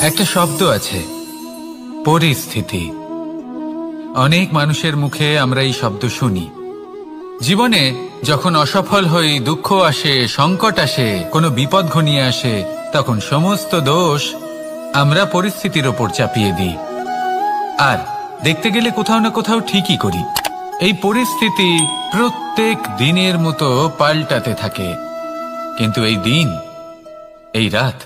একটা শব্দ আছে, পরিস্থিতি। অনেক মানুষের মুখে আমরা এই শব্দ শুনি। জীবনে যখন অসফল হই, দুঃখ আসে, সংকট আসে, কোনো বিপদ ঘনিয়ে আসে, তখন সমস্ত দোষ আমরা পরিস্থিতির ওপর চাপিয়ে দিই। আর দেখতে গেলে কোথাও না কোথাও ঠিকই করি। এই পরিস্থিতি প্রত্যেক দিনের মতো পাল্টাতে থাকে, কিন্তু এই দিন, এই রাত,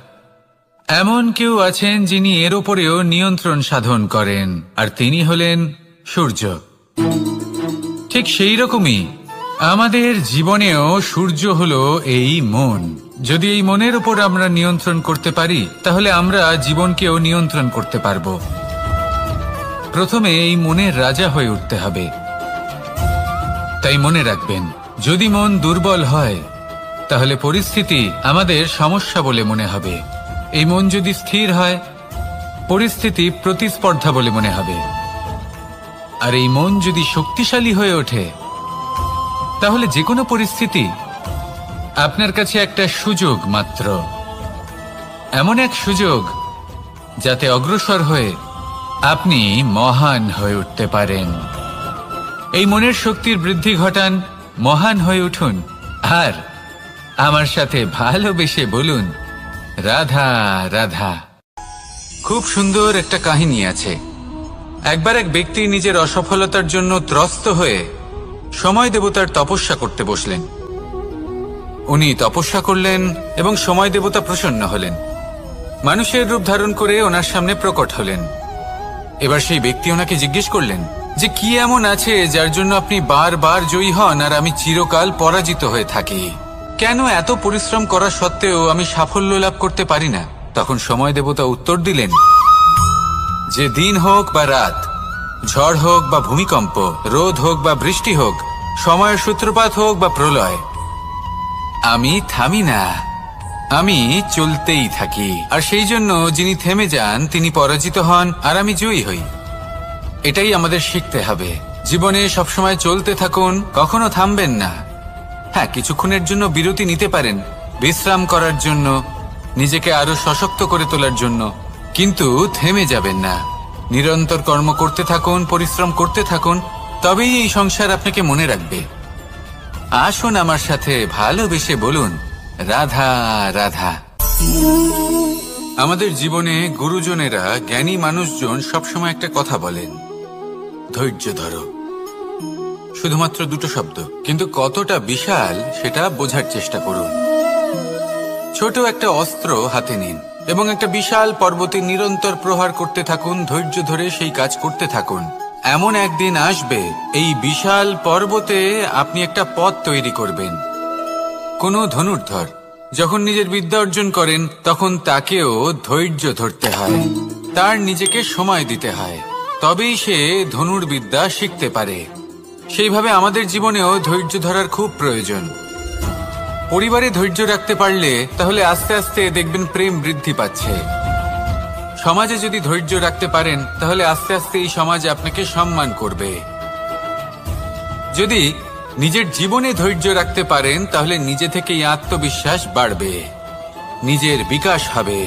এমন কেউ আছেন যিনি এর ওপরেও নিয়ন্ত্রণ সাধন করেন, আর তিনি হলেন সূর্য। ঠিক সেই রকমই আমাদের জীবনেও সূর্য হলো এই মন। যদি এই মনের উপর আমরা নিয়ন্ত্রণ করতে পারি, তাহলে আমরা জীবনকেও নিয়ন্ত্রণ করতে পারব। প্রথমে এই মনের রাজা হয়ে উঠতে হবে। তাই মনে রাখবেন, যদি মন দুর্বল হয়, তাহলে পরিস্থিতি আমাদের সমস্যা বলে মনে হবে। এই মন যদি স্থির হয়, পরিস্থিতি প্রতিস্পর্ধা বলে মনে হবে। আর এই মন যদি শক্তিশালী হয়ে ওঠে, তাহলে যে কোনো পরিস্থিতি আপনার কাছে একটা সুযোগ মাত্র। এমন এক সুযোগ যাতে অগ্রসর হয়ে আপনি মহান হয়ে উঠতে পারেন। এই মনের শক্তির বৃদ্ধি ঘটান, মহান হয়ে উঠুন, আর আমার সাথে ভালোবেসে বলুন, রাধা রাধা। খুব সুন্দর একটা কাহিনী আছে। একবার এক ব্যক্তি নিজের অসফলতার জন্য ত্রস্ত হয়ে সময় দেবতার তপস্যা করতে বসলেন। উনি তপস্যা করলেন এবং সময় দেবতা প্রসন্ন হলেন। মানুষের রূপ ধারণ করে ওনার সামনে প্রকট হলেন। এবার সেই ব্যক্তি ওনাকে জিজ্ঞেস করলেন যে কি এমন আছে যার জন্য আপনি বারবার জয়ী হন আর আমি চিরকাল পরাজিত হয়ে থাকি? কেন এত পরিশ্রম করা সত্ত্বেও আমি সাফল্য লাভ করতে পারি না? তখন সময় দেবতা উত্তর দিলেন যে দিন হোক বা রাত, ঝড় হোক বা ভূমিকম্প, রোদ হোক বা বৃষ্টি হোক, সময়ের সূত্রপাত হোক বা প্রলয়, আমি থামি না, আমি চলতেই থাকি। আর সেই জন্য যিনি থেমে যান তিনি পরাজিত হন আর আমি জয়ী হই। এটাই আমাদের শিখতে হবে। জীবনে সবসময় চলতে থাকুন, কখনো থামবেন না। হ্যাঁ, কিছুক্ষণের জন্য বিরতি নিতে পারেন, বিশ্রাম করার জন্য, নিজেকে আরো সশক্ত করে তোলার জন্য, কিন্তু থেমে যাবেন না। নিরন্তর কর্ম করতে থাকুন, পরিশ্রম করতে থাকুন, তবেই এই সংসার আপনাকে মনে রাখবে। আসুন আমার সাথে ভালোবেসে বলুন, রাধা রাধা। আমাদের জীবনে গুরুজনেরা, জ্ঞানী মানুষজন সবসময় একটা কথা বলেন, ধৈর্য ধরো। শুধুমাত্র দুটো শব্দ, কিন্তু কতটা বিশাল সেটা বোঝার চেষ্টা করুন। ছোট একটা অস্ত্র হাতে নিন এবং একটা বিশাল পর্বতে নিরন্তর প্রহার করতে থাকুন। ধৈর্য ধরে সেই কাজ করতে থাকুন। এমন একদিন আসবে, এই বিশাল পর্বতে আপনি একটা পথ তৈরি করবেন। কোনো ধনুর্ধর যখন নিজের বিদ্যা অর্জন করেন, তখন তাকেও ধৈর্য ধরতে হয়, তার নিজেকে সময় দিতে হয়, তবেই সে ধনুর্বিদ্যা শিখতে পারে। সেইভাবে আমাদের জীবনেও ধৈর্য ধরার খুব প্রয়োজন। পরিবারে ধৈর্য রাখতে পারলে তাহলে আস্তে আস্তে দেখবেন প্রেম বৃদ্ধি পাচ্ছে। সমাজে যদি ধৈর্য রাখতে পারেন, তাহলে আস্তে আস্তে এই সমাজ আপনাকে সম্মান করবে। যদি নিজের জীবনে ধৈর্য রাখতে পারেন, তাহলে নিজে থেকেই আত্মবিশ্বাস বাড়বে, নিজের বিকাশ হবে।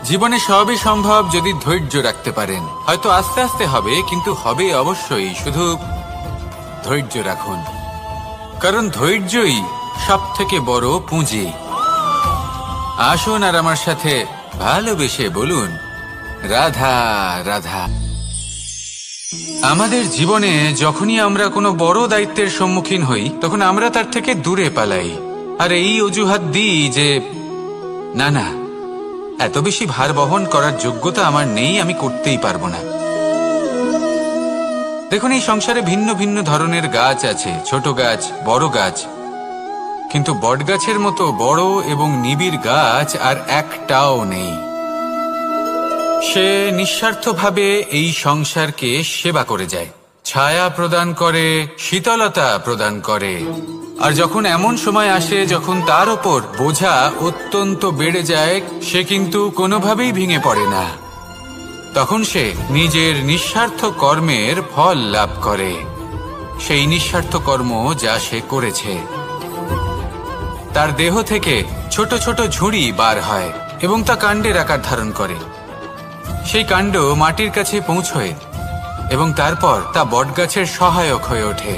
জীবনে সবই সম্ভব যদি ধৈর্য রাখতে পারেন। হয়তো আস্তে আস্তে হবে, কিন্তু হবে অবশ্যই। শুধু ধৈর্য রাখুন, কারণ ধৈর্যই সব থেকে বড় পুঁজি। আসুন আর আমার সাথে ভালোবেসে বলুন, রাধা রাধা। আমাদের জীবনে যখনই আমরা কোনো বড় দায়িত্বের সম্মুখীন হই, তখন আমরা তার থেকে দূরে পালাই আর এই অজুহাত দিই যে না না, এত বেশি ভার বহন করার যোগ্যতা আমার নেই, আমি করতেই পারবো না। দেখুন, এই সংসারে ভিন্ন ভিন্ন ধরনের গাছ আছে, ছোট গাছ, বড় গাছ, কিন্তু বটগাছের মতো বড় এবং নিবিড় গাছ আর একটাও নেই। সে নিঃস্বার্থভাবে এই সংসারকে সেবা করে যায়, ছায়া প্রদান করে, শীতলতা প্রদান করে। আর যখন এমন সময় আসে যখন তার ওপর বোঝা অত্যন্ত বেড়ে যায়, সে কিন্তু কোনোভাবেই ভেঙে পড়ে না। তখন সে নিজের নিঃস্বার্থ কর্মের ফল লাভ করে, সেই নিঃস্বার্থ কর্ম যা সে করেছে। তার দেহ থেকে ছোট ছোট ঝুড়ি বার হয় এবং তা কাণ্ডের আকার ধারণ করে। সেই কাণ্ড মাটির কাছে পৌঁছয় এবং তারপর তা বটগাছের সহায়ক হয়ে ওঠে।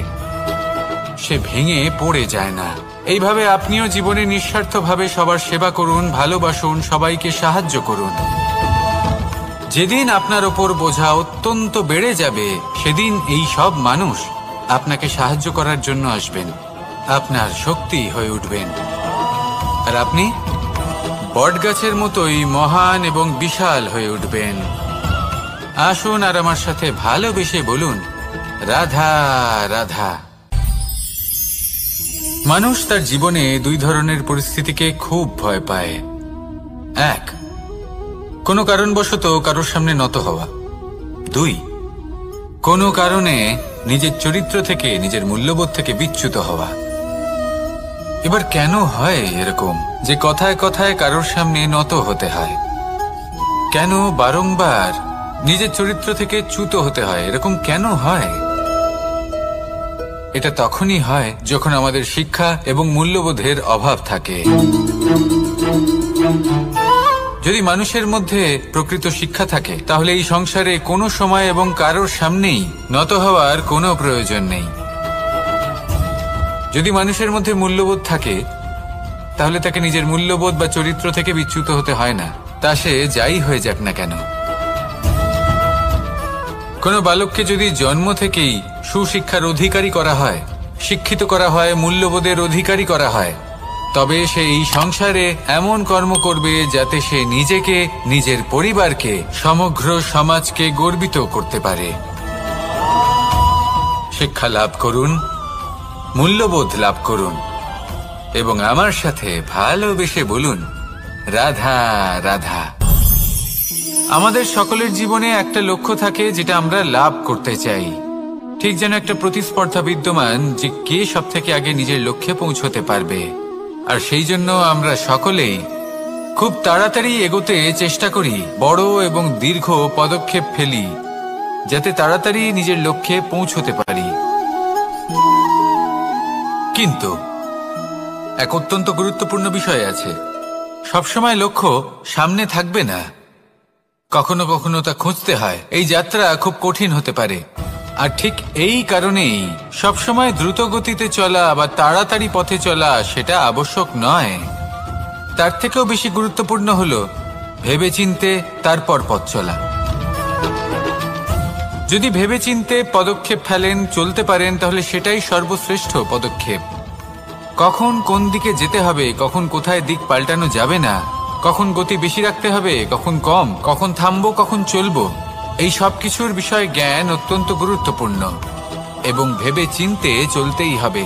সে ভেঙে পড়ে যায় না। এইভাবে আপনিও জীবনে নিঃস্বার্থভাবে সবার সেবা করুন, ভালোবাসুন, সবাইকে সাহায্য করুন। যেদিন আপনার ওপর বোঝা অত্যন্ত বেড়ে যাবে, সেদিন এই সব মানুষ আপনাকে সাহায্য করার জন্য আসবেন, আপনার শক্তি হয়ে উঠবেন, আর আপনি বটগাছের মতোই মহান এবং বিশাল হয়ে উঠবেন। আসুন আর আমার সাথে ভালোবেসে বলুন, রাধা রাধা। মানুষ তার জীবনে দুই ধরনের পরিস্থিতিকে খুব ভয় পায়। এক, কোনো কারণবশত কারোর সামনে নত হওয়া। দুই, কোনো কারণে নিজের চরিত্র থেকে, নিজের মূল্যবোধ থেকে বিচ্যুত হওয়া। এবার কেন হয় এরকম যে কথায় কথায় কারোর সামনে নত হতে হয়? কেন বারংবার নিজের চরিত্র থেকে চ্যুত হতে হয়? এরকম কেন হয়? এটা তখনই হয় যখন আমাদের শিক্ষা এবং মূল্যবোধের অভাব থাকে। যদি মানুষের মধ্যে প্রকৃত শিক্ষা থাকে, তাহলে এই সংসারে কোনো সময় এবং কারোর সামনেই নত হওয়ার কোনো প্রয়োজন নেই। যদি মানুষের মধ্যে মূল্যবোধ থাকে, তাহলে তাকে নিজের মূল্যবোধ বা চরিত্র থেকে বিচ্যুত হতে হয় না, তা সে যাই হয়ে যাক না কেন। কোনো বালককে যদি জন্ম থেকেই সুশিক্ষার অধিকারী করা হয়, শিক্ষিত করা হয়, মূল্যবোধের অধিকারী করা হয়, তবে সে এই সংসারে এমন কর্ম করবে যাতে সে নিজেকে, নিজের পরিবারকে, সমগ্র সমাজকে গর্বিত করতে পারে। শিক্ষা লাভ করুন, মূল্যবোধ লাভ করুন এবং আমার সাথে ভালোবেসে বলুন, রাধা রাধা। আমাদের সকলের জীবনে একটা লক্ষ্য থাকে যেটা আমরা লাভ করতে চাই। ঠিক যেন একটা প্রতিস্পর্ধা বিদ্যমান যে কে সব থেকে আগে নিজের লক্ষ্যে পৌঁছতে পারবে। আর সেই জন্য আমরা সকলেই খুব তাড়াতাড়ি এগোতে চেষ্টা করি, বড় এবং দীর্ঘ পদক্ষেপ ফেলি, যাতে তাড়াতাড়ি নিজের লক্ষ্যে পৌঁছতে পারি। কিন্তু এক অত্যন্ত গুরুত্বপূর্ণ বিষয় আছে। সবসময় লক্ষ্য সামনে থাকবে না, কখনো কখনো তা খুঁজতে হয়। এই যাত্রা খুব কঠিন হতে পারে, আর ঠিক এই কারণেই সবসময় দ্রুত গতিতে চলা বা তাড়াতাড়ি পথে চলা সেটা আবশ্যক নয়। তার থেকেও বেশি গুরুত্বপূর্ণ হলো ভেবেচিন্তে তারপর পথ চলা। যদি ভেবেচিন্তে পদক্ষেপ ফেলেন, চলতে পারেন, তাহলে সেটাই সর্বশ্রেষ্ঠ পদক্ষেপ। কখন কোন দিকে যেতে হবে, কখন কোথায় দিক পাল্টানো যাবে না, কখন গতি বেশি রাখতে হবে, কখন কম, কখন থামবো, কখন চলবো, এই সব কিছুর বিষয়ে জ্ঞান অত্যন্ত গুরুত্বপূর্ণ এবং ভেবে চিন্তে চলতেই হবে।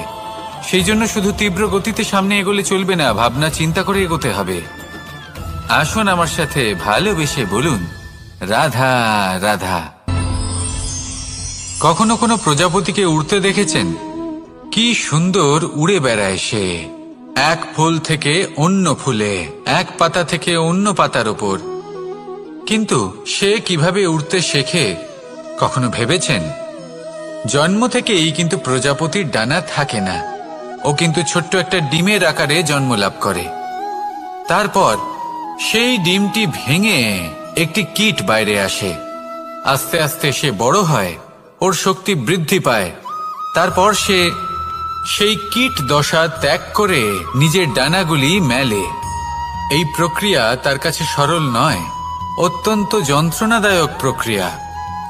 সেই জন্য শুধু তীব্র গতিতে সামনে এগোলে চলবে না, ভাবনা চিন্তা করে এগোতে হবে। আসুন আমার সাথে ভালোবেসে বলুন, রাধা রাধা। কখনো কোনো প্রজাপতিকে উড়তে দেখেছেন? কি সুন্দর উড়ে বেড়ায় সে, এক ফুল থেকে অন্য ফুলে, এক পাতা থেকে অন্য পাতার ওপর। কিন্তু সে কিভাবে উড়তে শেখে কখনো ভেবেছেন? জন্ম থেকেই কিন্তু প্রজাপতির ডানা থাকে না, ও কিন্তু ছোট্ট একটা ডিমের আকারে জন্ম লাভ করে। তারপর সেই ডিমটি ভেঙে একটি কীট বাইরে আসে। আস্তে আস্তে সে বড় হয়, ওর শক্তি বৃদ্ধি পায়। তারপর সে সেই কীট দশা ত্যাগ করে নিজের ডানাগুলি মেলে। এই প্রক্রিয়া তার কাছে সরল নয়, অত্যন্ত যন্ত্রণাদায়ক প্রক্রিয়া,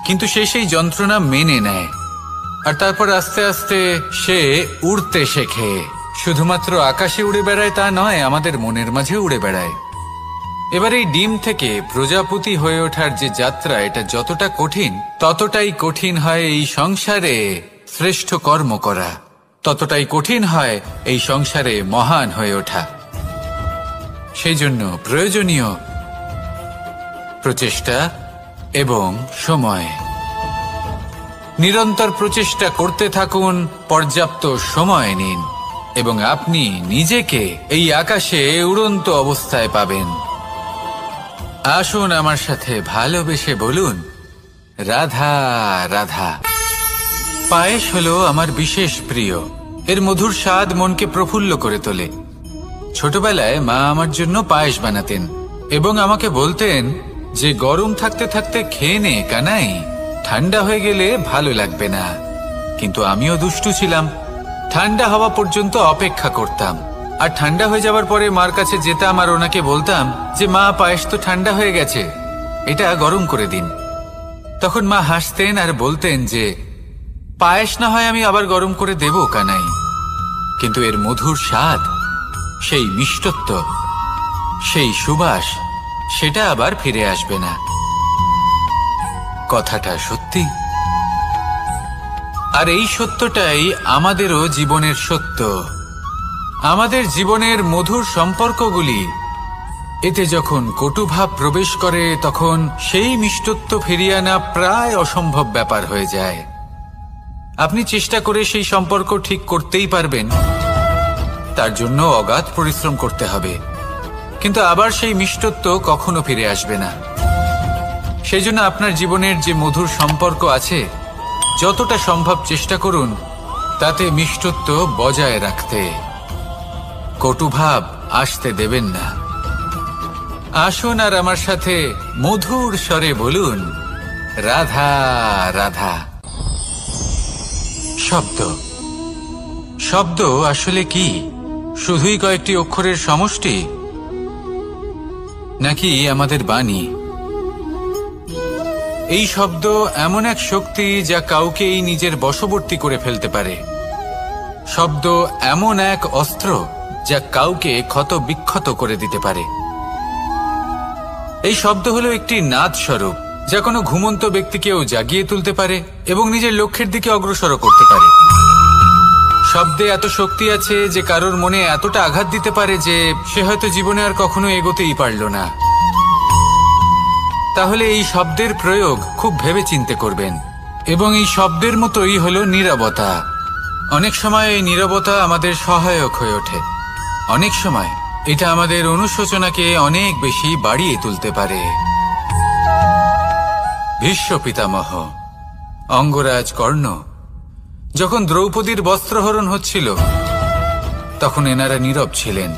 কিন্তু সে সেই যন্ত্রণা মেনে নেয়। আর তারপর আস্তে আস্তে সে উড়তে শেখে। শুধুমাত্র আকাশে উড়ে বেড়ায় তা নয়, আমাদের মনের মাঝে উড়ে বেড়ায়। এবার এই ডিম থেকে প্রজাপতি হয়ে ওঠার যে যাত্রা, এটা যতটা কঠিন, ততটাই কঠিন হয় এই সংসারে শ্রেষ্ঠ কর্ম করা, ততটাই কঠিন হয় এই সংসারে মহান হয়ে ওঠা। সেই জন্য প্রয়োজনীয় প্রচেষ্টা এবং সময়। নিরন্তর প্রচেষ্টা করতে থাকুন, পর্যাপ্ত সময় নিন এবং আপনি নিজেকে এই আকাশে উড়ন্ত অবস্থায় পাবেন। আসুন আমার সাথে ভালোবেসে বলুন, রাধা রাধা। পায়েস হলো আমার বিশেষ প্রিয়। এর মধুর স্বাদ মনকে প্রফুল্ল করে তোলে। ছোটবেলায় মা আমার জন্য পায়েস বানাতেন এবং আমাকে বলতেন যে গরম থাকতে থাকতে খেয়ে নে কানাই, ঠান্ডা হয়ে গেলে ভালো লাগবে না। কিন্তু আমিও দুষ্টু ছিলাম, ঠান্ডা হওয়া পর্যন্ত অপেক্ষা করতাম, আর ঠান্ডা হয়ে যাওয়ার পরে মার কাছে যেতাম আর ওনাকে বলতাম যে মা, পায়েস তো ঠান্ডা হয়ে গেছে, এটা গরম করে দিন। তখন মা হাসতেন আর বলতেন যে পায়েস না হয় আমি আবার গরম করে দেব কানাই, কিন্তু এর মধুর স্বাদ, সেই মিষ্টত্ব, সেই সুবাস, সেটা আবার ফিরে আসবে না। কথাটা সত্যি। আর এই সত্যটাই আমাদেরও জীবনের সত্য। আমাদের জীবনের মধুর সম্পর্কগুলি, এতে যখন কটুভাব প্রবেশ করে তখন সেই মিষ্টত্ব ফিরিয়ে আনা প্রায় অসম্ভব ব্যাপার হয়ে যায়। আপনি চেষ্টা করে সেই সম্পর্ক ঠিক করতেই পারবেন, তার জন্য অগাধ পরিশ্রম করতে হবে, কিন্তু আবার সেই মিষ্টত্ব কখনো ফিরে আসবে না। সেই জন্য আপনার জীবনের যে মধুর সম্পর্ক আছে, যতটা সম্ভব চেষ্টা করুন তাতে মিষ্টত্ব বজায় রাখতে। কটুভাব আসতে দেবেন না। আসুন আর আমার সাথে মধুর স্বরে বলুন, রাধা রাধা। শব্দ, শব্দ আসলে কি? শুধুই কয়েকটি অক্ষরের সমষ্টি, নাকি আমাদের বাণী? এই শব্দ এমন এক শক্তি যা কাউকেই নিজের বশবর্তী করে ফেলতে পারে। শব্দ এমন এক অস্ত্র যা কাউকে ক্ষত বিক্ষত করে দিতে পারে। এই শব্দ হলো একটি নাদ স্বরূপ, যা কোনো ঘুমন্ত ব্যক্তিকেও জাগিয়ে তুলতে পারে এবং নিজের লক্ষ্যের দিকে অগ্রসর করতে পারে। শব্দে এত শক্তি আছে যে কারোর মনে এতটা আঘাত দিতে পারে যে সে হয়তো জীবনে আর কখনো এগোতেই পারল না। তাহলে এই শব্দের প্রয়োগ খুব ভেবে চিন্তে করবেন। এবং এই শব্দের মতোই হলো নীরবতা। অনেক সময় এই নীরবতা আমাদের সহায়ক হয়ে ওঠে, অনেক সময় এটা আমাদের অনুশোচনাকে অনেক বেশি বাড়িয়ে তুলতে পারে। ভীষ্ম পিতামহ, অঙ্গরাজ কর্ণ, যখন দ্রৌপদীর বস্ত্রহরণ হচ্ছিল তখন এনারা নীরব ছিলেন।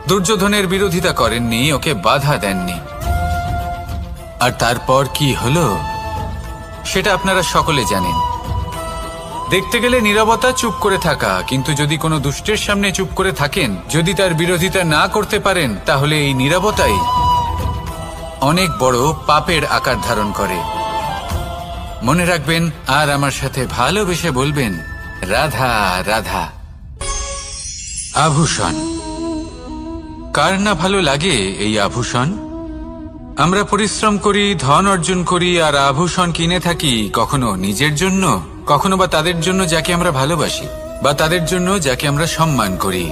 দুর্যোধনের বিরোধিতা করেননি, ওকে বাধা দেননি। আর তারপর কি হলো সেটা আপনারা সকলে জানেন। দেখতে গেলে নীরবতা চুপ করে থাকা, কিন্তু যদি কোনো দুষ্টের সামনে চুপ করে থাকেন, যদি তার বিরোধিতা না করতে পারেন, তাহলে এই নীরবতাই অনেক বড় পাপের আকার ধারণ করে। মনে রাখবেন আর আমার সাথে ভালোবেসে বলবেন, রাধা রাধা। আভূষণ, কার না ভালো লাগে এই আভূষণ? আমরা পরিশ্রম করি, ধন অর্জন করি আর আভূষণ কিনে থাকি, কখনো নিজের জন্য, কখনো বা তাদের জন্য যাকে আমরা ভালোবাসি, বা তাদের জন্য যাকে আমরা সম্মান করি।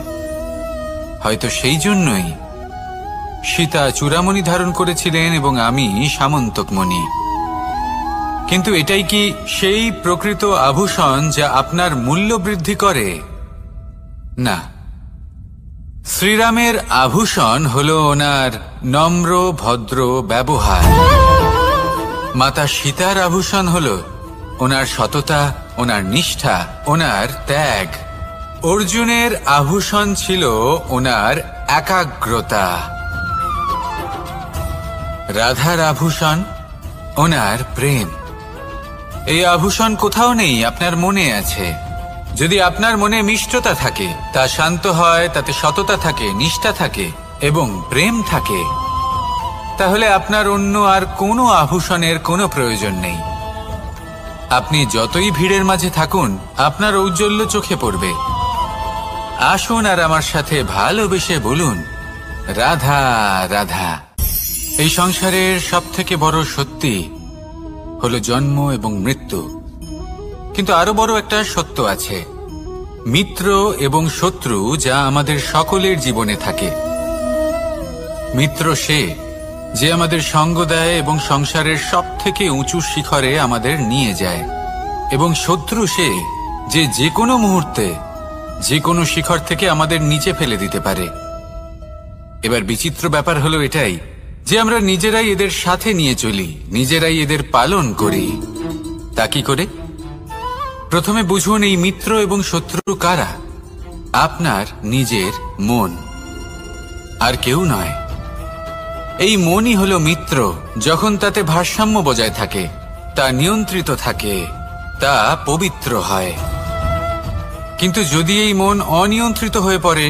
হয়তো সেই জন্যই সীতা চূড়ামণি ধারণ করেছিলেন এবং আমি সামন্তকমণি। কিন্তু এটাই কি সেই প্রকৃত আভূষণ যা আপনার মূল্য বৃদ্ধি করে? না। শ্রীরামের আভূষণ হল ওনার নম্র ভদ্র ব্যবহার। মাতা সীতার আভূষণ হল ওনার সততা, ওনার নিষ্ঠা, ওনার ত্যাগ। অর্জুনের আভূষণ ছিল ওনার একাগ্রতা। রাধার আভূষণ ওনার প্রেম। এই আভূষণ কোথাও নেই, আপনার মনে আছে। যদি আপনার মনে মিষ্টতা থাকে, তা শান্ত হয়, তাতে সততা থাকে, নিষ্ঠা থাকে এবং প্রেম থাকে, তাহলে আপনার অন্য আর কোনো আভূষণের কোনো প্রয়োজন নেই। আপনি যতই ভিড়ের মাঝে থাকুন, আপনার ঔজ্জ্বল্য চোখে পড়বে। আসুন আর আমার সাথে ভালোবেসে বলুন, রাধা রাধা। এই সংসারের সবথেকে বড় সত্যি হলো জন্ম এবং মৃত্যু, কিন্তু আরো বড় একটা সত্য আছে, মিত্র এবং শত্রু, যা আমাদের সকলের জীবনে থাকে। মিত্র সে যে আমাদের সঙ্গ দেয় এবং সংসারের সবথেকে উঁচু শিখরে আমাদের নিয়ে যায়, এবং শত্রু সে যে যে কোনো মুহূর্তে যে কোনো শিখর থেকে আমাদের নিচে ফেলে দিতে পারে। এবার বিচিত্র ব্যাপার হলো এটাই যে আমরা নিজেরাই এদের সাথে নিয়ে চলি, নিজেরাই এদের পালন করি। তা কি করে? প্রথমে বুঝুন এই মিত্র এবং শত্রু কারা। আপনার নিজের মন, আর কেউ নয়। এই মনই হলো মিত্র। যখন তাতে ভারসাম্য বজায় থাকে, তা নিয়ন্ত্রিত থাকে, তা পবিত্র হয়। কিন্তু যদি এই মন অনিয়ন্ত্রিত হয়ে পড়ে,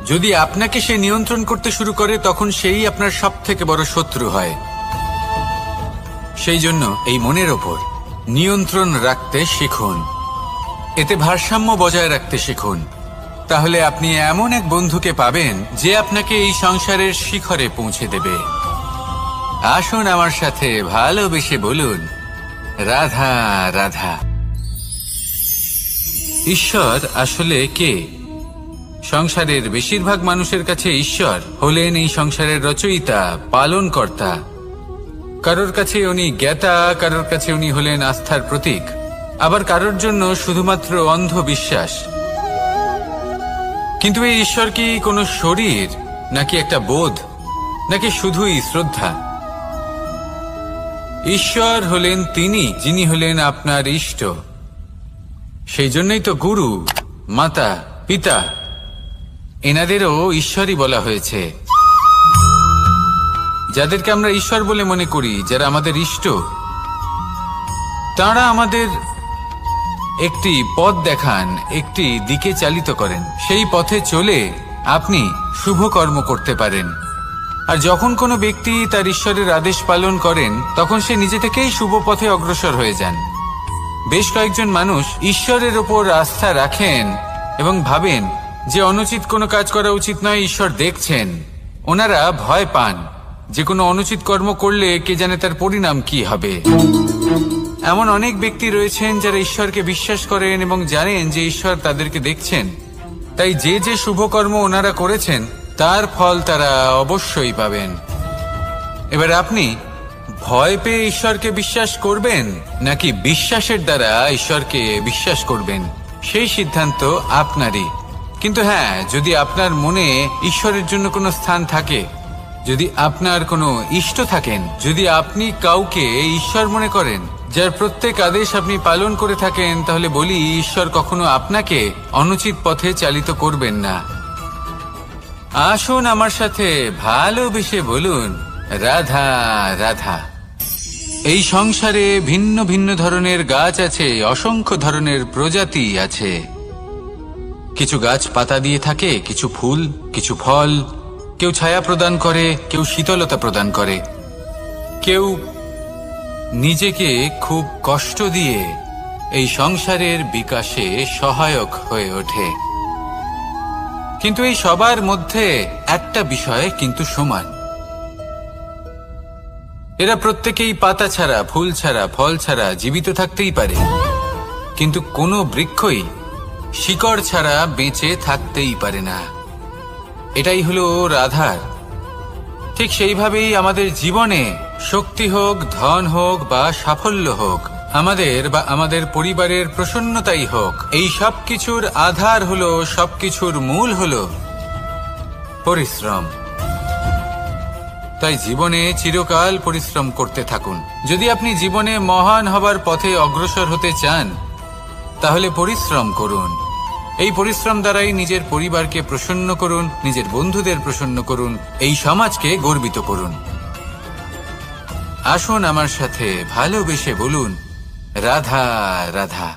যদি আপনাকে সে নিয়ন্ত্রণ করতে শুরু করে, তখন সেই আপনার সবথেকে বড় শত্রু হয়। সেই জন্য এই মনের ওপর নিয়ন্ত্রণ রাখতে শিখুন, এতে ভারসাম্য বজায় রাখতে শিখুন। তাহলে আপনি এমন এক বন্ধুকে পাবেন যে আপনাকে এই সংসারের শিখরে পৌঁছে দেবে। আসুন আমার সাথে ভালোবেসে বলুন, রাধা রাধা। ঈশ্বর আসলে কে? সংসারের বেশিরভাগ মানুষের কাছে ঈশ্বর হলেন এই সংসারের রচয়িতা, পালনকর্তা। কারোর কাছে উনি জ্ঞাতা, কারোর কাছে উনি হলেন আস্থার প্রতীক, আবার কারোর জন্য শুধুমাত্র অন্ধ বিশ্বাস। কিন্তু এই ঈশ্বর কি কোনো শরীর, নাকি একটা বোধ, নাকি শুধুই শ্রদ্ধা? ঈশ্বর হলেন তিনি যিনি হলেন আপনার ইষ্ট। সেই জন্যই তো গুরু, মাতা, পিতা এনাদেরও ঈশ্বরই বলা হয়েছে। যাদেরকে আমরা ঈশ্বর বলে মনে করি, যারা আমাদের ইষ্ট, তারা আমাদের একটি পথ দেখান, একটি দিকে চালিত করেন। সেই পথে চলে আপনি শুভ কর্ম করতে পারেন। আর যখন কোনো ব্যক্তি তার ঈশ্বরের আদেশ পালন করেন, তখন সে নিজে থেকেই শুভ পথে অগ্রসর হয়ে যান। বেশ কয়েকজন মানুষ ঈশ্বরের ওপর আস্থা রাখেন এবং ভাবেন যে অনুচিত কোনো কাজ করা উচিত নয়, ঈশ্বর দেখছেন। ওনারা ভয় পান যে কোনো অনুচিত কর্ম করলে কে জানে তার পরিণাম কি হবে। এমন অনেক ব্যক্তি রয়েছেন যারা ঈশ্বরকে বিশ্বাস করেন এবং জানেন যে ঈশ্বর তাদেরকে দেখছেন। তাই যে যে শুভ কর্ম ওনারা করেছেন তার ফল তারা অবশ্যই পাবেন। এবার আপনি ভয় পেয়ে ঈশ্বরকে বিশ্বাস করবেন, নাকি বিশ্বাসের দ্বারা ঈশ্বরকে বিশ্বাস করবেন, সেই সিদ্ধান্ত আপনারই। কিন্তু হ্যাঁ, যদি আপনার মনে ঈশ্বরের জন্য কোনো স্থান থাকে, যদি আপনার কোনো ইষ্ট থাকেন, যদি আপনি কাউকে ঈশ্বর মনে করেন, যার প্রত্যেক আদেশ আপনি পালন করে থাকেন, তাহলে বলি, ঈশ্বর কখনো আপনাকে অনুচিত পথে চালিত করবেন না। আসুন আমার সাথে ভালোবেসে বলুন, রাধা রাধা। এই সংসারে ভিন্ন ভিন্ন ধরনের গাছ আছে, অসংখ্য ধরনের প্রজাতি আছে। কিছু গাছ পাতা দিয়ে থাকে, কিছু ফুল, কিছু ফল। কেউ ছায়া প্রদান করে, কেউ শীতলতা প্রদান করে, কেউ নিজেকে খুব কষ্ট দিয়ে এই সংসারের বিকাশে সহায়ক হয়ে ওঠে। কিন্তু এই সবার মধ্যে একটা বিষয় কিন্তু সমান, এরা প্রত্যেকেই পাতা ছাড়া, ফুল ছাড়া, ফল ছাড়া জীবিত থাকতেই পারে, কিন্তু কোনো বৃক্ষই শিকড় ছাড়া বেঁচে থাকতেই পারে না। এটাই হলো রাধার। ঠিক সেইভাবেই আমাদের জীবনে শক্তি হোক, ধন হোক বা সাফল্য হোক, আমাদের বা আমাদের পরিবারের প্রসন্নতাই হোক, এই সব কিছুর আধার হলো, সবকিছুর মূল হলো পরিশ্রম। তাই জীবনে চিরকাল পরিশ্রম করতে থাকুন। যদি আপনি জীবনে মহান হবার পথে অগ্রসর হতে চান, তাহলে পরিশ্রম করুন। এই পরিশ্রম দ্বারাই নিজের পরিবারকে প্রসন্ন করুন, নিজের বন্ধুদের প্রসন্ন করুন, এই সমাজকে গর্বিত করুন। আসুন আমার সাথে ভালোবেসে বলুন, রাধা রাধা।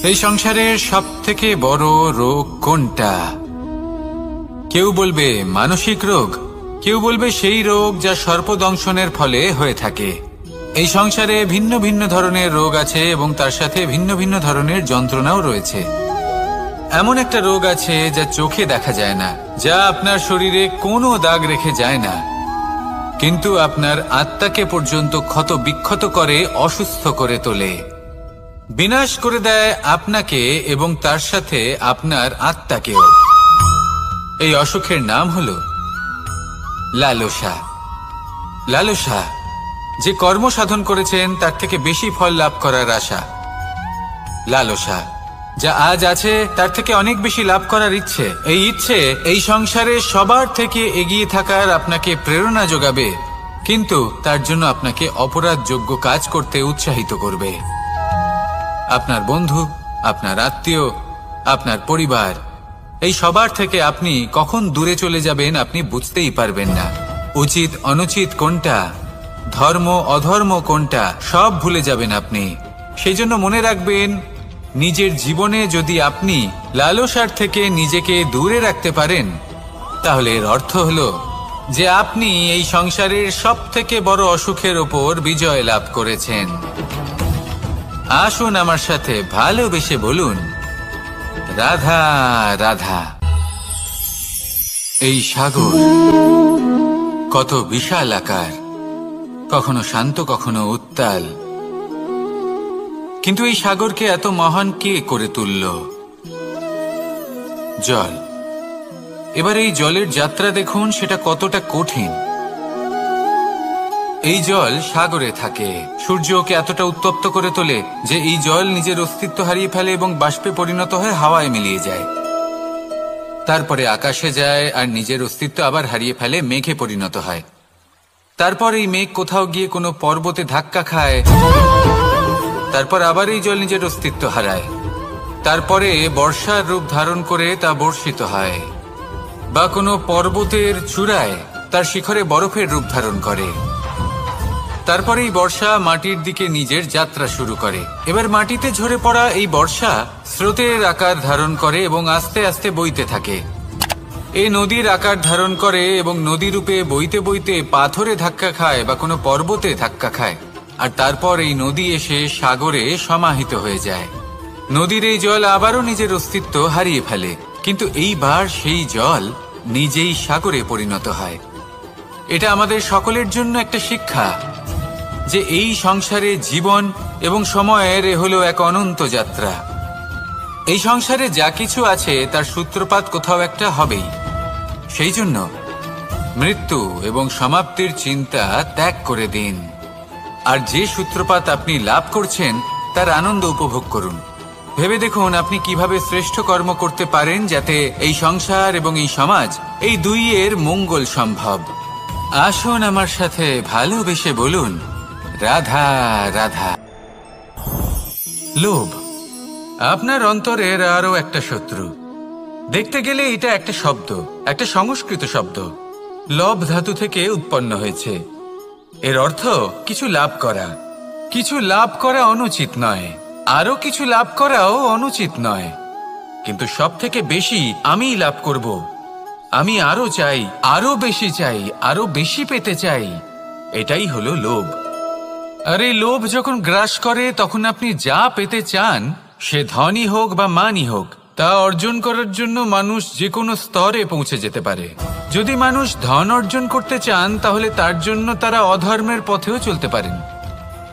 এই সংসারের সব থেকে বড় রোগ কোনটা? কেউ বলবে মানসিক রোগ, কেউ বলবে সেই রোগ যা সর্পদংশনের ফলে হয়ে থাকে। এই সংসারে ভিন্ন ভিন্ন ধরনের রোগ আছে এবং তার সাথে ভিন্ন ভিন্ন ধরনের যন্ত্রণাও রয়েছে। এমন একটা রোগ আছে যা চোখে দেখা যায় না, যা আপনার শরীরে কোনো দাগ রেখে যায় না, কিন্তু আপনার আত্মাকে পর্যন্ত ক্ষত বিক্ষত করে, অসুস্থ করে তোলে, বিনাশ করে দেয় আপনাকে এবং তার সাথে আপনার আত্মাকেও। এই অসুখের নাম হলো লালসা। লালসা, যে কর্ম সাধন করেছেন তার থেকে বেশি ফল লাভ করার আশা। লালসা, যা আজ আছে তার থেকে অনেক বেশি লাভ করার ইচ্ছে। এই ইচ্ছে এই সংসারে সবার থেকে এগিয়ে থাকার আপনাকে প্রেরণা যোগাবে, কিন্তু তার জন্য আপনাকে অপরাধযোগ্য কাজ করতে উৎসাহিত করবে। আপনার বন্ধু, আপনার আত্মীয়, আপনার পরিবার, এই সবার থেকে আপনি কখন দূরে চলে যাবেন আপনি বুঝতেই পারবেন না। উচিত অনুচিত কোনটা, ধর্ম অধর্ম কোনটা, সব ভুলে যাবেন আপনি। সেই জন্য মনে রাখবেন, নিজের জীবনে যদি আপনি লালসার থেকে নিজেকে দূরে রাখতে পারেন, তাহলে এর অর্থ হলো যে আপনি এই সংসারের সব থেকে বড় অসুখের ওপর বিজয় লাভ করেছেন। আসুন আমার সাথে ভালোবেসে বলুন, রাধা রাধা। এই সাগর কত বিশাল আকার, কখনো শান্ত কখনো উত্তাল, কিন্তু এই সাগরকে এত মহান কে করে তুলল? জল। এবার এই জলের যাত্রা দেখুন, সেটা কতটা কঠিন। এই জল সাগরে থাকে, সূর্য ওকে এতটা উত্তপ্ত করে তোলে যে এই জল নিজের অস্তিত্ব হারিয়ে ফেলে এবং বাষ্পে পরিণত হয়ে হাওয়ায় মিলিয়ে যায়। তারপরে আকাশে যায় আর নিজের অস্তিত্ব আবার হারিয়ে ফেলে, মেঘে পরিণত হয়। তারপর এই মেঘ কোথাও গিয়ে কোনো পর্বতে ধাক্কা খায়, তারপর আবার এই জল নিজের অস্তিত্ব হারায়। তারপরে বর্ষার রূপ ধারণ করে তা বর্ষিত হয়, বা কোনো পর্বতের চূড়ায় তার শিখরে বরফের রূপ ধারণ করে। তারপরে এই বর্ষা মাটির দিকে নিজের যাত্রা শুরু করে। এবার মাটিতে ঝরে পড়া এই বর্ষা স্রোতের আকার ধারণ করে এবং আস্তে আস্তে বইতে থাকে। এই নদীর আকার ধারণ করে এবং নদী রূপে বইতে বইতে পাথরে ধাক্কা খায় বা কোনো পর্বতে ধাক্কা খায়, আর তারপর এই নদী এসে সাগরে সমাহিত হয়ে যায়। নদীর এই জল আবারও নিজের অস্তিত্ব হারিয়ে ফেলে, কিন্তু এইবার সেই জল নিজেই সাগরে পরিণত হয়। এটা আমাদের সকলের জন্য একটা শিক্ষা যে এই সংসারে জীবন এবং সময়ের হলো এক অনন্ত যাত্রা। এই সংসারে যা কিছু আছে তার সূত্রপাত কোথাও একটা হবেই। সেই জন্য মৃত্যু এবং সমাপ্তির চিন্তা ত্যাগ করে দিন, আর যে সূত্রপাত আপনি লাভ করছেন তার আনন্দ উপভোগ করুন। ভেবে দেখুন আপনি কিভাবে শ্রেষ্ঠ কর্ম করতে পারেন যাতে এই সংসার এবং এই সমাজ, এই দুইয়ের মঙ্গল সম্ভব। আসুন আমার সাথে ভালোবেসে বলুন, রাধা রাধা। লোভ আপনার অন্তরের আরো একটা শত্রু। দেখতে গেলে এটা একটা শব্দ, একটা সংস্কৃত শব্দ, লব ধাতু থেকে উৎপন্ন হয়েছে। এর অর্থ কিছু লাভ করা। কিছু লাভ করা অনুচিত নয়, আরো কিছু লাভ করাও অনুচিত নয়, কিন্তু সব থেকে বেশি আমি লাভ করব, আমি আরো চাই, আরো বেশি চাই, আরো বেশি পেতে চাই, এটাই হলো লোভ। আর এই লোভ যখন গ্রাস করে তখন আপনি যা পেতে চান, সে ধনই হোক বা মানই হোক, তা অর্জন করার জন্য মানুষ যে কোনো স্তরে পৌঁছে যেতে পারে। যদি মানুষ ধন অর্জন করতে চান তাহলে তার জন্য তারা অধর্মের পথেও চলতে পারেন।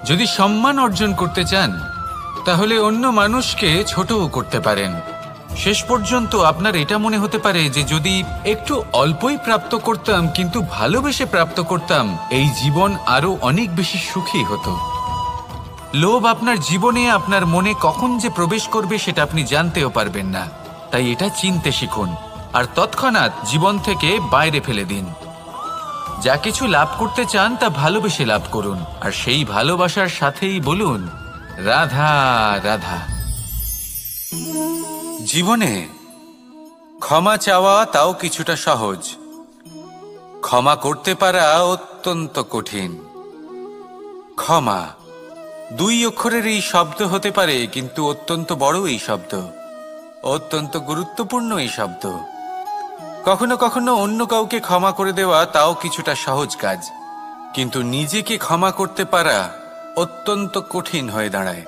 যদি সম্মান অর্জন করতে চান তাহলে অন্য মানুষকে ছোটও করতে পারেন। শেষ পর্যন্ত আপনার এটা মনে হতে পারে যে যদি একটু অল্পই প্রাপ্ত করতাম কিন্তু ভালোবেসে প্রাপ্ত করতাম, এই জীবন আরো অনেক বেশি সুখী হতো। লোভ আপনার জীবনে, আপনার মনে কখন যে প্রবেশ করবে সেটা আপনি জানতেও পারবেন না। তাই এটা চিনতে শিখুন আর তৎক্ষণাৎ জীবন থেকে বাইরে ফেলে দিন। যা কিছু লাভ করতে চান তা ভালোবেসে লাভ করুন, আর সেই ভালোবাসার সাথেই বলুন, রাধা রাধা। জীবনে ক্ষমা চাওয়া তাও কিছুটা সহজ, ক্ষমা করতে পারা অত্যন্ত কঠিন। ক্ষমা দুই অক্ষরের এই শব্দ হতে পারে, কিন্তু অত্যন্ত বড় এই শব্দ, অত্যন্ত গুরুত্বপূর্ণ এই শব্দ। কখনো কখনো অন্য কাউকে ক্ষমা করে দেওয়া তাও কিছুটা সহজ কাজ, কিন্তু নিজেকে ক্ষমা করতে পারা অত্যন্ত কঠিন হয়ে দাঁড়ায়।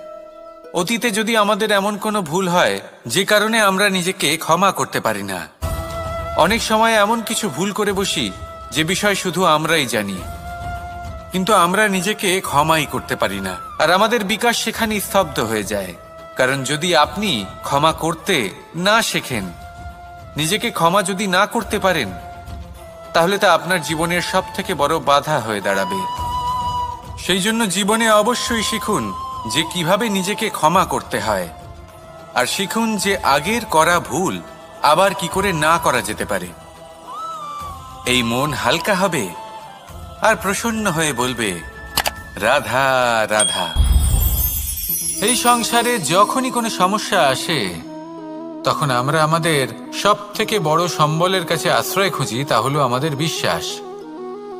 অতীতে যদি আমাদের এমন কোনো ভুল হয় যে কারণে আমরা নিজেকে ক্ষমা করতে পারি না, অনেক সময় এমন কিছু ভুল করে বসি যে বিষয় শুধু আমরাই জানি, কিন্তু আমরা নিজেকে ক্ষমাই করতে পারি না, আর আমাদের বিকাশ সেখানে স্তব্ধ হয়ে যায়। কারণ যদি আপনি ক্ষমা করতে না শেখেন, নিজেকে ক্ষমা যদি না করতে পারেন, তাহলে তা আপনার জীবনের সব থেকে বড় বাধা হয়ে দাঁড়াবে। সেই জন্য জীবনে অবশ্যই শিখুন যে কিভাবে নিজেকে ক্ষমা করতে হয়, আর শিখুন যে আগের করা ভুল আবার কি করে না করা যেতে পারে। এই মন হালকা হবে আর প্রসন্ন হয়ে বলবে, রাধা রাধা। এই সংসারে যখনই কোনো সমস্যা আসে তখন আমরা আমাদের সব থেকে বড় সম্বলের কাছে আশ্রয় খুঁজি, তা হলো আমাদের বিশ্বাস।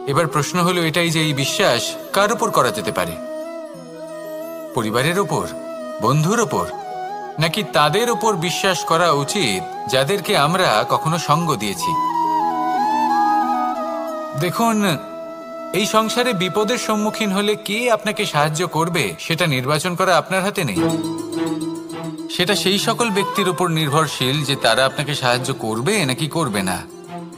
এবার প্রশ্ন হলো এটাই যে এই বিশ্বাস কার উপর করা যেতে পারে? পরিবারের ওপর, বন্ধুর ওপর, নাকি তাদের ওপর বিশ্বাস করা উচিত যাদেরকে আমরা কখনো সঙ্গ দিয়েছি? দেখুন, এই সংসারে বিপদের সম্মুখীন হলে কে আপনাকে সাহায্য করবে সেটা নির্বাচন করা আপনার হাতে নেই। সেটা সেই সকল ব্যক্তির উপর নির্ভরশীল যে তারা আপনাকে সাহায্য করবে নাকি করবে না।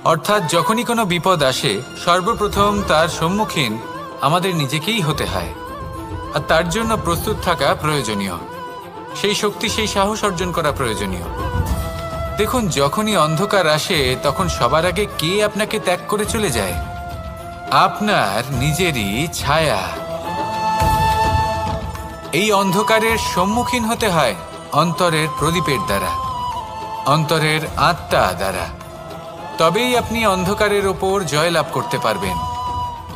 অর্থাৎ যখনই কোনো বিপদ আসে সর্বপ্রথম তার সম্মুখীন আমাদের নিজেকেই হতে হয়, আর তার জন্য প্রস্তুত থাকা প্রয়োজনীয়। সেই শক্তি, সেই সাহস অর্জন করা প্রয়োজনীয়। দেখুন, যখনই অন্ধকার আসে তখন সবার আগে কে আপনাকে ত্যাগ করে চলে যায়? আপনার নিজেরই ছায়া। এই অন্ধকারের সম্মুখীন হতে হয় অন্তরের প্রদীপের দ্বারা, অন্তরের আত্মা দ্বারা। তবেই আপনি অন্ধকারের ওপর জয়লাভ করতে পারবেন।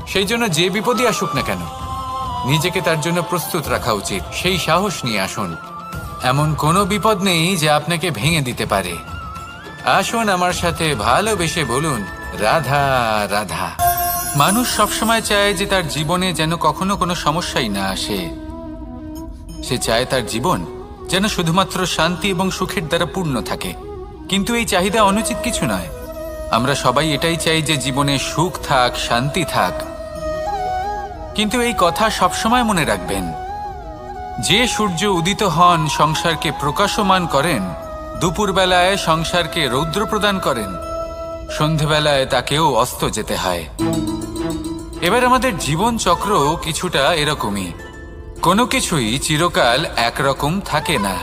সেই জন্য যে বিপদই আসুক না কেন নিজেকে তার জন্য প্রস্তুত রাখা উচিত। সেই সাহস নিয়ে আসুন। এমন কোনো বিপদ নেই যা আপনাকে ভেঙে দিতে পারে। আসুন আমার সাথে ভালোবেসে বলুন, রাধা রাধা। মানুষ সবসময় চায় যে তার জীবনে যেন কখনো কোনো সমস্যাই না আসে। সে চায় তার জীবন যেন শুধুমাত্র শান্তি এবং সুখের দ্বারা পূর্ণ থাকে। কিন্তু এই চাহিদা অনুচিত কিছু নয়। আমরা সবাই এটাই চাই যে জীবনে সুখ থাক, শান্তি থাক। কিন্তু এই কথা সবসময় মনে রাখবেন, যে সূর্য উদিত হন সংসারকে প্রকাশমান করেন, দুপুরবেলায় সংসারকে রৌদ্র প্রদান করেন, সন্ধেবেলায় তাকেও অস্ত যেতে হয়। এবার আমাদের জীবন চক্র কিছুটা এরকমই। কোনো কিছুই চিরকাল একরকম থাকে না।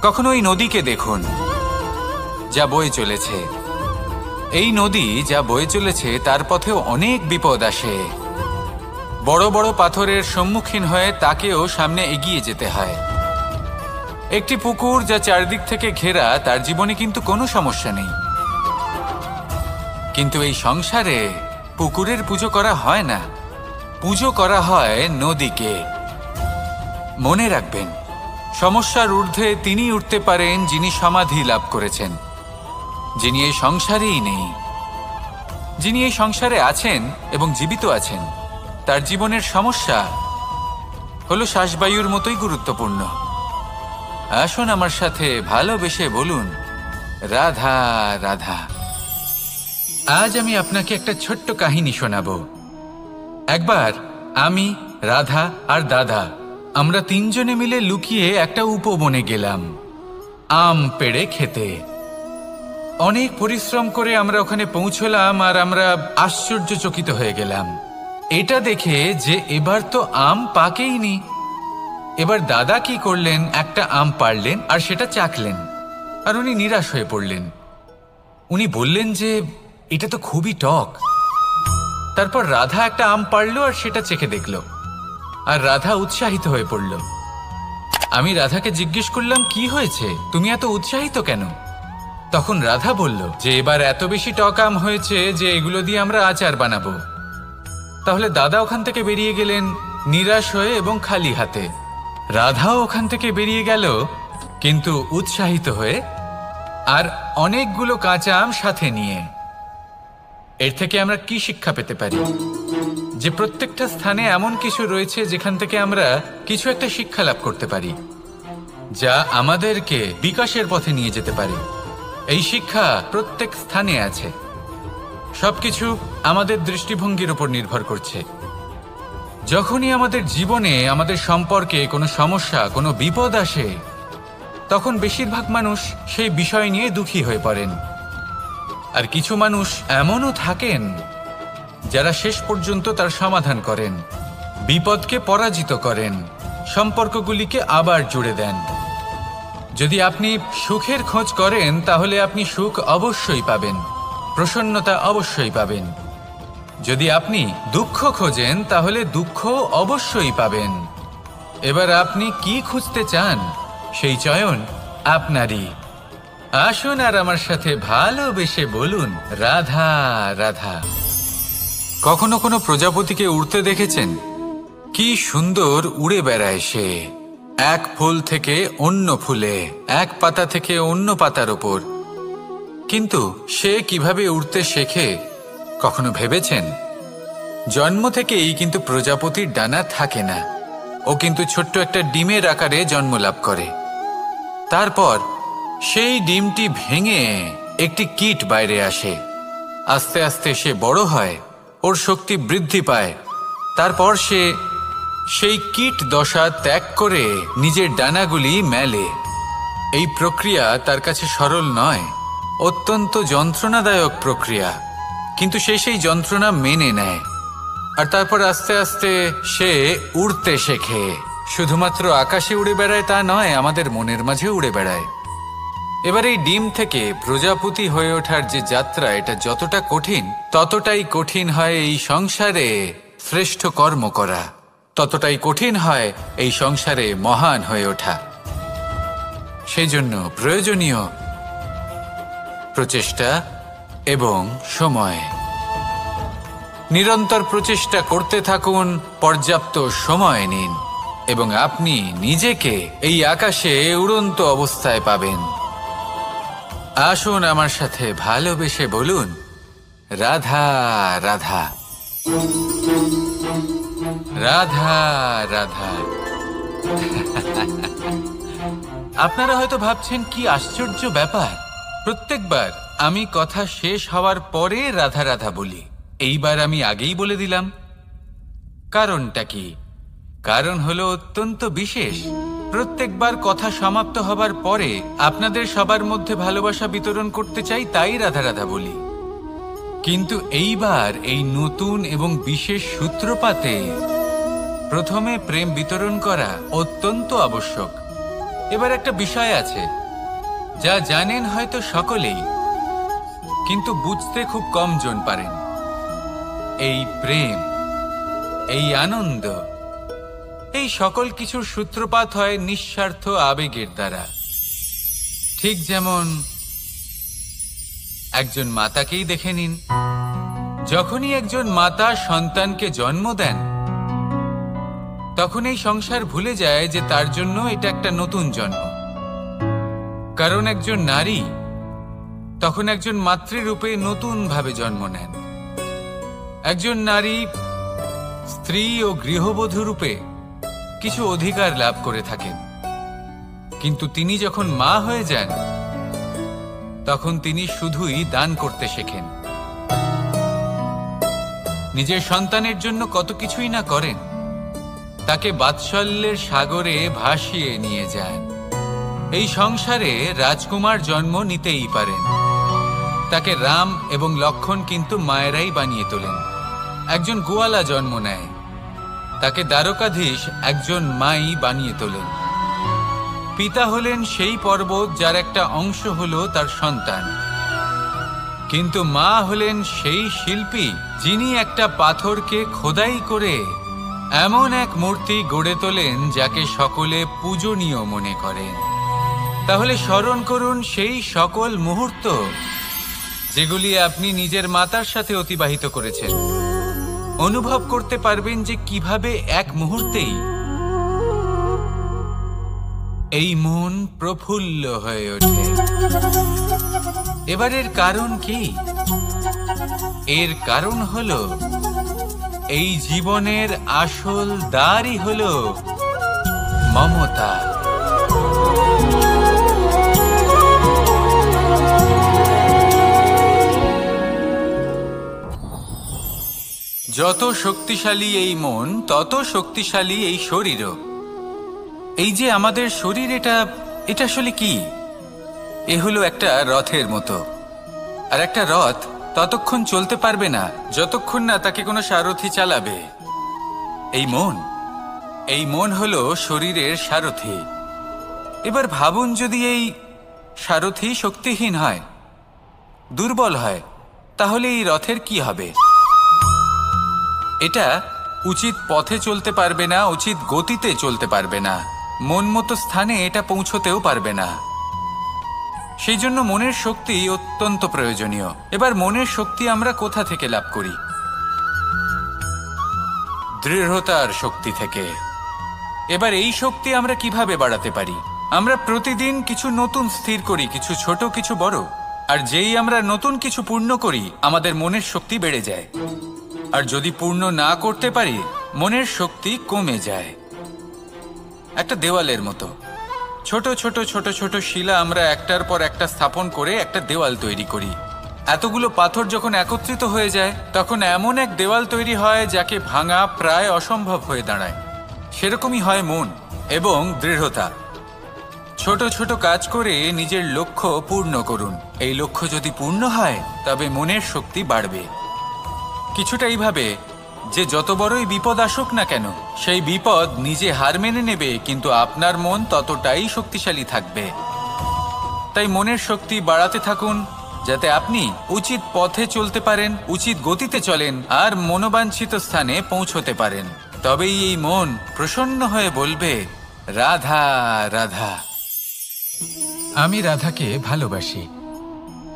কখনো এই নদীকে দেখুন যা বয়ে চলেছে। এই নদী যা বয়ে চলেছে তার পথেও অনেক বিপদ আসে। বড় বড় পাথরের সম্মুখীন হয়ে তাকেও সামনে এগিয়ে যেতে হয়। একটি পুকুর যা চারদিক থেকে ঘেরা, তার জীবনে কিন্তু কোনো সমস্যা নেই। কিন্তু এই সংসারে পুকুরের পুজো করা হয় না, পুজো করা হয় নদীকে। মনে রাখবেন, সমস্যার ঊর্ধ্বে তিনি উঠতে পারেন যিনি সমাধি লাভ করেছেন, যিনি এই সংসারেই নেই। যিনি এই সংসারে আছেন এবং জীবিত আছেন, তার জীবনের সমস্যা হলো শ্বাসবায়ুর মতোই গুরুত্বপূর্ণ। আসুন আমার সাথে ভালোবেসে বলুন, রাধা রাধা। আজ আমি আপনাকে একটা ছোট্ট কাহিনী শোনাবো। একবার আমি, রাধা আর দাদা আমরা তিনজনে মিলে লুকিয়ে একটা উপবনে গেলাম আম পেড়ে খেতে। অনেক পরিশ্রম করে আমরা ওখানে পৌঁছলাম আর আমরা আশ্চর্যচকিত হয়ে গেলাম এটা দেখে যে এবার তো আম পাকেইনি। এবার দাদা কি করলেন, একটা আম পাড়লেন আর সেটা চাখলেন, আর উনি নিরাশ হয়ে পড়লেন। উনি বললেন যে এটা তো খুবই টক। তারপর রাধা একটা আম পাড়লো আর সেটা চেখে দেখলো, আর রাধা উৎসাহিত হয়ে পড়ল। আমি রাধাকে জিজ্ঞেস করলাম, কি হয়েছে, তুমি এত উৎসাহিত কেন? তখন রাধা বলল যে এবার এত বেশি টক আম হয়েছে যে এগুলো দিয়ে আমরা আচার বানাবো। তাহলে দাদা ওখান থেকে বেরিয়ে গেলেন নিরাশ হয়ে এবং খালি হাতে। রাধাও ওখান থেকে বেরিয়ে গেল কিন্তু উৎসাহিত হয়ে, আর অনেকগুলো কাঁচা আম সাথে নিয়ে। এর থেকে আমরা কি শিক্ষা পেতে পারি? যে প্রত্যেকটা স্থানে এমন কিছু রয়েছে যেখান থেকে আমরা কিছু একটা শিক্ষা লাভ করতে পারি, যা আমাদেরকে বিকাশের পথে নিয়ে যেতে পারে। এই শিক্ষা প্রত্যেক স্থানে আছে। সবকিছু আমাদের দৃষ্টিভঙ্গির উপর নির্ভর করছে। যখনই আমাদের জীবনে, আমাদের সম্পর্কে কোনো সমস্যা, কোনো বিপদ আসে, তখন বেশিরভাগ মানুষ সেই বিষয় নিয়ে দুঃখী হয়ে পড়েন। আর কিছু মানুষ এমনও থাকেন যারা শেষ পর্যন্ত তার সমাধান করেন, বিপদকে পরাজিত করেন, সম্পর্কগুলিকে আবার জুড়ে দেন। যদি আপনি সুখের খোঁজ করেন তাহলে আপনি সুখ অবশ্যই পাবেন, প্রসন্নতা অবশ্যই পাবেন। যদি আপনি দুঃখ খোঁজেন তাহলে দুঃখ অবশ্যই পাবেন। এবার আপনি কি খুঁজতে চান সেই চয়ন আপনারই। আসুন আর আমার সাথে ভালোবেসে বলুন, রাধা রাধা। কখনো কোনো প্রজাপতিকে উড়তে দেখেছেন? কি সুন্দর উড়ে বেড়ায় সে, এক ফুল থেকে অন্য ফুলে, এক পাতা থেকে অন্য পাতার ওপর। কিন্তু সে কিভাবে উড়তে শেখে কখনো ভেবেছেন? জন্ম থেকেই কিন্তু প্রজাপতির ডানা থাকে না, ও কিন্তু ছোট্ট একটা ডিমের আকারে জন্ম লাভ করে। তারপর সেই ডিমটি ভেঙে একটি কীট বাইরে আসে। আস্তে আস্তে সে বড় হয়, ওর শক্তি বৃদ্ধি পায়। তারপর সে সেই কীট দশা ত্যাগ করে নিজের ডানাগুলি মেলে। এই প্রক্রিয়া তার কাছে সরল নয়, অত্যন্ত যন্ত্রণাদায়ক প্রক্রিয়া, কিন্তু সে সেই যন্ত্রণা মেনে নেয়। আর তারপর আস্তে আস্তে সে উড়তে শেখে। শুধুমাত্র আকাশে উড়ে বেড়ায় তা নয়, আমাদের মনের মাঝে উড়ে বেড়ায়। এবার এই ডিম থেকে প্রজাপতি হয়ে ওঠার যে যাত্রা, এটা যতটা কঠিন, ততটাই কঠিন হয় এই সংসারে শ্রেষ্ঠ কর্ম করা, ততটাই কঠিন হয় এই সংসারে মহান হয়ে ওঠা। সেই জন্য প্রয়োজনীয় প্রচেষ্টা এবং সময়। নিরন্তর প্রচেষ্টা করতে থাকুন, পর্যাপ্ত সময় নিন, এবং আপনি নিজেকে এই আকাশে উড়ন্ত অবস্থায় পাবেন। আসুন আমার সাথে ভালোবেসে বলুন, রাধা রাধা, রাধা রাধা। আপনারা হয়তো ভাবছেন কি আশ্চর্য ব্যাপার, প্রত্যেকবার আমি কথা শেষ হওয়ার পরে রাধা রাধা বলি। এইবার আমি আগেই বলে দিলাম। কারণটা কি? কারণ হলো অত্যন্ত বিশেষ। প্রত্যেকবার কথা সমাপ্ত হবার পরে আপনাদের সবার মধ্যে ভালোবাসা বিতরণ করতে চাই, তাই রাধা রাধা বলি। কিন্তু এইবার এই নতুন এবং বিশেষ সূত্রপাতে প্রথমে প্রেম বিতরণ করা অত্যন্ত আবশ্যক। এবার একটা বিষয় আছে যা জানেন হয়তো সকলেই, কিন্তু বুঝতে খুব কম জন পারেন। এই প্রেম, এই আনন্দ, এই সকল কিছুর সূত্রপাত হয় নিঃস্বার্থ আবেগের দ্বারা। ঠিক যেমন একজন মাতাকেই দেখে নিন। যখনই একজন মাতা সন্তানকে জন্ম দেন, তখন এই সংসার ভুলে যায় যে তার জন্য এটা একটা নতুন জন্ম। কারণ একজন নারী তখন একজন মাতৃরূপে নতুন ভাবে জন্ম নেন। একজন নারী স্ত্রী ও গৃহবধূ রূপে কিছু অধিকার লাভ করে থাকেন, কিন্তু তিনি যখন মা হয়ে যান, তখন তিনি শুধুই দান করতে শেখেন। নিজের সন্তানের জন্য কত কিছুই না করেন, তাকে বাৎসল্যের সাগরে ভাসিয়ে নিয়ে যান। এই সংসারে রাজকুমার জন্ম নিতেই পারেন, তাকে রাম এবং লক্ষ্মণ কিন্তু মায়েরাই বানিয়ে তোলেন। একজন গোয়ালা জন্ম নেয়, তাকে দ্বারকাধীশ একজন মাই বানিয়ে তোলেন। পিতা হলেন সেই পর্বত যার একটা অংশ হলো তার সন্তান, কিন্তু মা হলেন সেই শিল্পী যিনি একটা পাথরকে খোদাই করে এমন এক মূর্তি গড়ে তোলেন যাকে সকলে পূজনীয় মনে করেন। তাহলে স্মরণ করুন সেই সকল মুহূর্ত যেগুলি আপনি নিজের মাতার সাথে অতিবাহিত করেছেন। অনুভব করতে পারবেন যে কিভাবে এক মুহূর্তেই এই মন প্রফুল্ল হয়ে ওঠে। এবারের কারণ কি? এর কারণ হলো এই জীবনের আসল দ্বারই হলো মমতা। যত শক্তিশালী এই মন, তত শক্তিশালী এই শরীরও। এই যে আমাদের শরীর, এটা আসলে কি? এ হলো একটা রথের মতো। আর একটা রথ ততক্ষণ চলতে পারবে না যতক্ষণ না তাকে কোনো সারথি চালাবে। এই মন হলো শরীরের সারথি। এবার ভাবুন, যদি এই সারথি শক্তিহীন হয়, দুর্বল হয়, তাহলে এই রথের কি হবে? এটা উচিত পথে চলতে পারবে না, উচিত গতিতে চলতে পারবে না, মন মতো স্থানে এটা পৌঁছতেও পারবে না। সেই জন্য মনের শক্তি অত্যন্ত প্রয়োজনীয়। এবার মনের শক্তি আমরা কোথা থেকে লাভ করি? দৃঢ়তার শক্তি থেকে। এবার এই শক্তি আমরা কিভাবে বাড়াতে পারি? আমরা প্রতিদিন কিছু নতুন স্থির করি, কিছু ছোট কিছু বড়। আর যেই আমরা নতুন কিছু পূর্ণ করি, আমাদের মনের শক্তি বেড়ে যায়। আর যদি পূর্ণ না করতে পারি, মনের শক্তি কমে যায়। একটা দেওয়ালের মতো ছোট ছোট ছোট ছোট শিলা আমরা একটার পর একটা স্থাপন করে একটা দেওয়াল তৈরি করি। এতগুলো পাথর যখন একত্রিত হয়ে যায়, তখন এমন এক দেওয়াল তৈরি হয় যাকে ভাঙা প্রায় অসম্ভব হয়ে দাঁড়ায়। সেরকমই হয় মন এবং দৃঢ়তা। ছোট ছোট কাজ করে নিজের লক্ষ্য পূর্ণ করুন। এই লক্ষ্য যদি পূর্ণ হয়, তবে মনের শক্তি বাড়বে। কিছুটা এইভাবে যে যত বড়ই বিপদ আসুক না কেন, সেই বিপদ নিজে হার মেনে নেবে, কিন্তু আপনার মন ততটাই শক্তিশালী থাকবে। তাই মনের শক্তি বাড়াতে থাকুন, যাতে আপনি উচিত পথে চলতে পারেন, উচিত গতিতে চলেন আর মনোবাঞ্ছিত স্থানে পৌঁছতে পারেন। তবেই এই মন প্রসন্ন হয়ে বলবে, রাধা রাধা। আমি রাধাকে ভালোবাসি,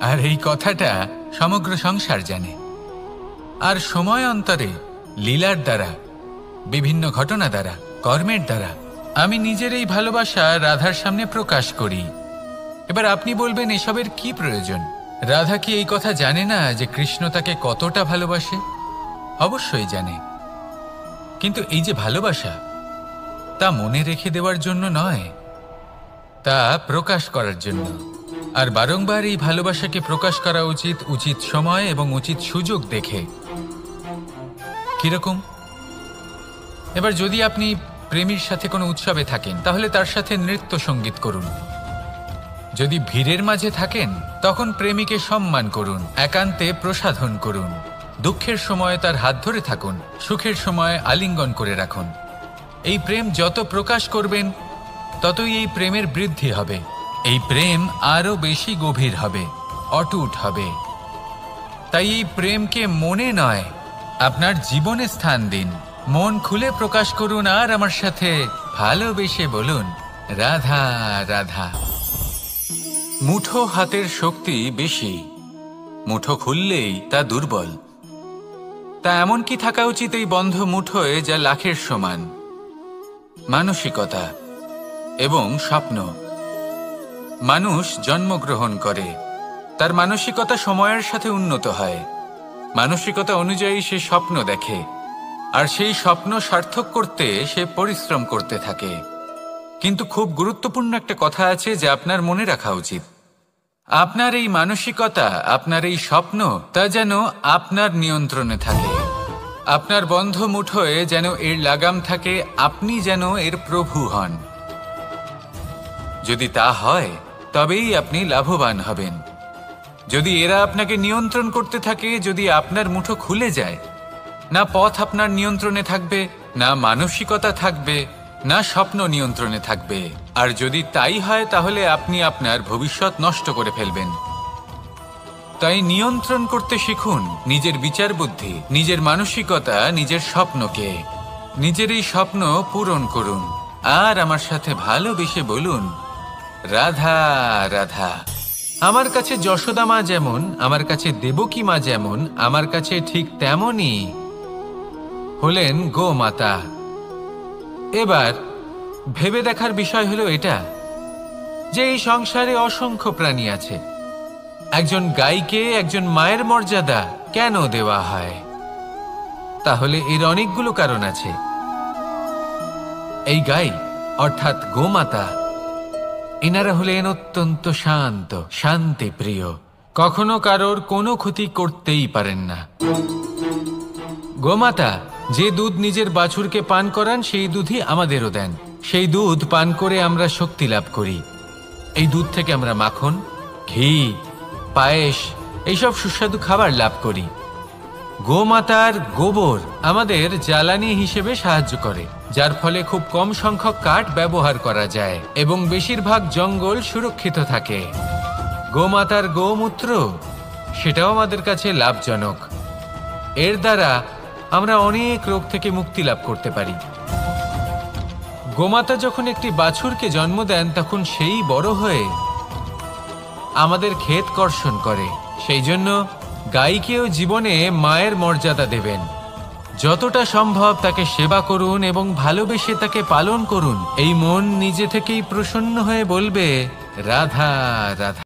আর এই কথাটা সমগ্র সংসার জানে। আর সময় অন্তরে লীলার দ্বারা, বিভিন্ন ঘটনা দ্বারা, কর্মের দ্বারা আমি নিজের এই ভালোবাসা রাধার সামনে প্রকাশ করি। এবার আপনি বলবেন, এসবের কি প্রয়োজন? রাধা কি এই কথা জানে না যে কৃষ্ণ তাকে কতটা ভালোবাসে? অবশ্যই জানে, কিন্তু এই যে ভালোবাসা, তা মনে রেখে দেওয়ার জন্য নয়, তা প্রকাশ করার জন্য। আর বারংবার এই ভালোবাসাকে প্রকাশ করা উচিত, উচিত সময় এবং উচিত সুযোগ দেখে। কিরকম? এবার যদি আপনি প্রেমীর সাথে কোনো উৎসবে থাকেন, তাহলে তার সাথে নৃত্য সঙ্গীত করুন। যদি ভিড়ের মাঝে থাকেন, তখন প্রেমীকে সম্মান করুন, একান্তে প্রসাধন করুন। দুঃখের সময় তার হাত ধরে থাকুন, সুখের সময় আলিঙ্গন করে রাখুন। এই প্রেম যত প্রকাশ করবেন, ততই এই প্রেমের বৃদ্ধি হবে। এই প্রেম আরো বেশি গভীর হবে, অটুট হবে। তাই এই প্রেমকে মনে নয়, আপনার জীবনে স্থান দিন। মন খুলে প্রকাশ করুন আর আমার সাথে ভালোবেসে বলুন, রাধা রাধা। মুঠো হাতের শক্তি বেশি, মুঠো খুললেই তা দুর্বল। তা এমন কি থাকা উচিত এই বন্ধ মুঠোয় যা লাখের সমান? মানসিকতা এবং স্বপ্ন। মানুষ জন্মগ্রহণ করে, তার মানসিকতা সময়ের সাথে উন্নত হয়। মানসিকতা অনুযায়ী সে স্বপ্ন দেখে, আর সেই স্বপ্ন সার্থক করতে সে পরিশ্রম করতে থাকে। কিন্তু খুব গুরুত্বপূর্ণ একটা কথা আছে যা আপনার মনে রাখা উচিত। আপনার এই মানসিকতা, আপনার এই স্বপ্ন, তা যেন আপনার নিয়ন্ত্রণে থাকে। আপনার বন্ধ মুঠোয় যেন এর লাগাম থাকে, আপনি যেন এর প্রভু হন। যদি তা হয়, তবেই আপনি লাভবান হবেন। যদি এরা আপনাকে নিয়ন্ত্রণ করতে থাকে, যদি আপনার মুঠো খুলে যায়, না পথ আপনার নিয়ন্ত্রণে থাকবে, না মানসিকতা থাকবে, না স্বপ্ন নিয়ন্ত্রণে থাকবে। আর যদি তাই হয়, তাহলে আপনি আপনার ভবিষ্যৎ নষ্ট করে ফেলবেন। তাই নিয়ন্ত্রণ করতে শিখুন নিজের বিচার বুদ্ধি, নিজের মানসিকতা, নিজের স্বপ্নকে। নিজের এই স্বপ্ন পূরণ করুন আর আমার সাথে ভালোবেসে বলুন, রাধা রাধা। আমার কাছে যশোদা মা যেমন, আমার কাছে দেবকী মা যেমন, আমার কাছে ঠিক তেমনই হলেন গোমাতা। এবার ভেবে দেখার বিষয় হলো এটা, যে এই সংসারে অসংখ্য প্রাণী আছে। একজন গাইকে একজন মায়ের মর্যাদা কেন দেওয়া হয়? তাহলে এর অনেকগুলো কারণ আছে। এই গাই অর্থাৎ গোমাতা, এনারা হলেন অত্যন্ত শান্ত, শান্তি প্রিয়, কখনো কারোর কোনো ক্ষতি করতেই পারেন না। গোমাতা যে দুধ নিজের বাছুরকে পান করান, সেই দুধই আমাদেরও দেন। সেই দুধ পান করে আমরা শক্তি লাভ করি। এই দুধ থেকে আমরা মাখন, ঘি, পায়েস, এইসব সুস্বাদু খাবার লাভ করি। গোমাতার গোবর আমাদের জ্বালানি হিসেবে সাহায্য করে, যার ফলে খুব কম সংখ্যক কাঠ ব্যবহার করা যায় এবং বেশিরভাগ জঙ্গল সুরক্ষিত থাকে। গোমাতার গোমূত্র, সেটাও আমাদের কাছে লাভজনক। এর দ্বারা আমরা অনেক রোগ থেকে মুক্তি লাভ করতে পারি। গোমাতা যখন একটি বাছুরকে জন্ম দেন, তখন সেই বড় হয়ে আমাদের ক্ষেত কর্ষণ করে। সেই জন্য গাইকেও জীবনে মায়ের মর্যাদা দেবেন। যতটা সম্ভব তাকে সেবা করুন এবং ভালোবেসে তাকে পালন করুন। এই মন নিজে থেকেই প্রসন্ন হয়ে বলবে, রাধা রাধা।